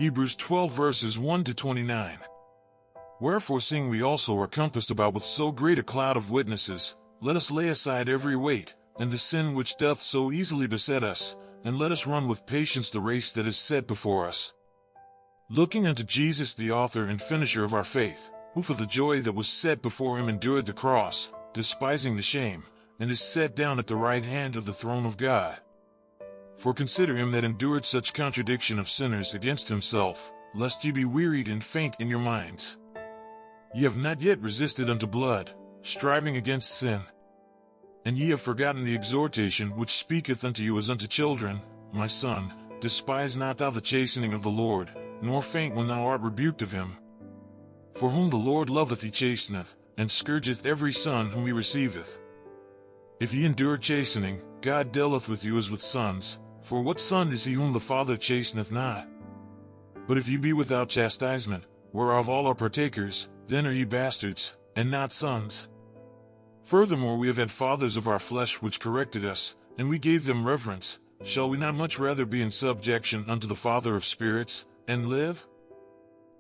Hebrews 12 verses 1 to 29. Wherefore, seeing we also are compassed about with so great a cloud of witnesses, let us lay aside every weight, and the sin which doth so easily beset us, and let us run with patience the race that is set before us. Looking unto Jesus the author and finisher of our faith, who for the joy that was set before him endured the cross, despising the shame, and is set down at the right hand of the throne of God. For consider him that endured such contradiction of sinners against himself, lest ye be wearied and faint in your minds. Ye have not yet resisted unto blood, striving against sin. And ye have forgotten the exhortation which speaketh unto you as unto children, My son, despise not thou the chastening of the Lord, nor faint when thou art rebuked of him. For whom the Lord loveth he chasteneth, and scourgeth every son whom he receiveth. If ye endure chastening, God dealeth with you as with sons, for what son is he whom the Father chasteneth not? But if ye be without chastisement, whereof all are partakers, then are ye bastards, and not sons. Furthermore, we have had fathers of our flesh which corrected us, and we gave them reverence. Shall we not much rather be in subjection unto the Father of spirits, and live?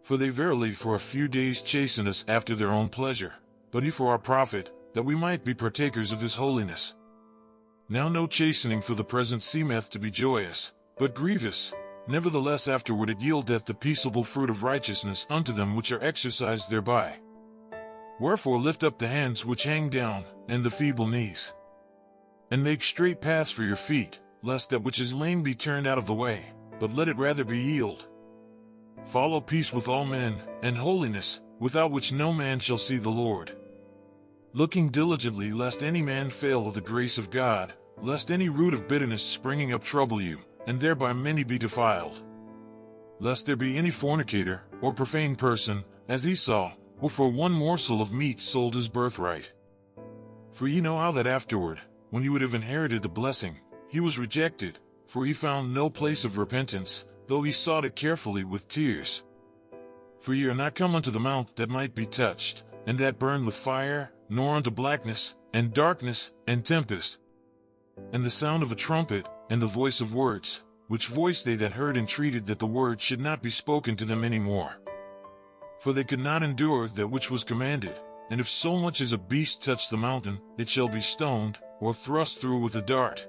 For they verily for a few days chasten us after their own pleasure, but he for our profit, that we might be partakers of his holiness. Now no chastening for the present seemeth to be joyous, but grievous. Nevertheless afterward it yieldeth the peaceable fruit of righteousness unto them which are exercised thereby. Wherefore lift up the hands which hang down, and the feeble knees. And make straight paths for your feet, lest that which is lame be turned out of the way, but let it rather be healed. Follow peace with all men, and holiness, without which no man shall see the Lord. Looking diligently lest any man fail of the grace of God, lest any root of bitterness springing up trouble you, and thereby many be defiled. Lest there be any fornicator, or profane person, as Esau, who for one morsel of meat sold his birthright. For ye know how that afterward, when he would have inherited the blessing, he was rejected, for he found no place of repentance, though he sought it carefully with tears. For ye are not come unto the mount that might be touched, and that burned with fire, nor unto blackness, and darkness, and tempest, and the sound of a trumpet, and the voice of words, which voice they that heard entreated that the word should not be spoken to them any more. For they could not endure that which was commanded, and if so much as a beast touch the mountain, it shall be stoned, or thrust through with a dart.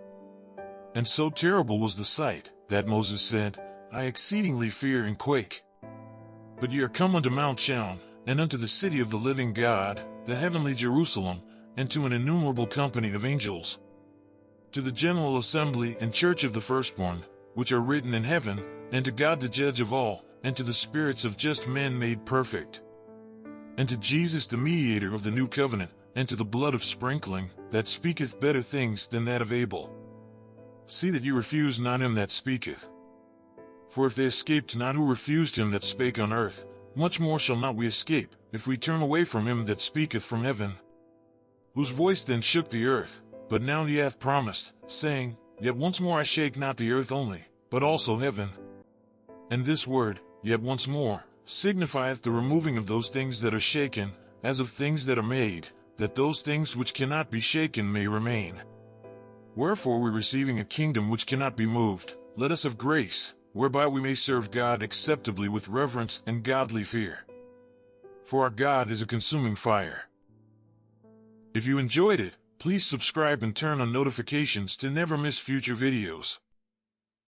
And so terrible was the sight, that Moses said, I exceedingly fear and quake. But ye are come unto Mount Zion, and unto the city of the living God, the heavenly Jerusalem, and to an innumerable company of angels, to the general assembly and church of the firstborn, which are written in heaven, and to God the judge of all, and to the spirits of just men made perfect, and to Jesus the mediator of the new covenant, and to the blood of sprinkling, that speaketh better things than that of Abel. See that ye refuse not him that speaketh. For if they escaped not who refused him that spake on earth, much more shall not we escape, if we turn away from him that speaketh from heaven. Whose voice then shook the earth, but now he hath promised, saying, Yet once more I shake not the earth only, but also heaven. And this word, yet once more, signifieth the removing of those things that are shaken, as of things that are made, that those things which cannot be shaken may remain. Wherefore we receiving a kingdom which cannot be moved, let us have grace, whereby we may serve God acceptably with reverence and godly fear. For our God is a consuming fire. If you enjoyed it, please subscribe and turn on notifications to never miss future videos.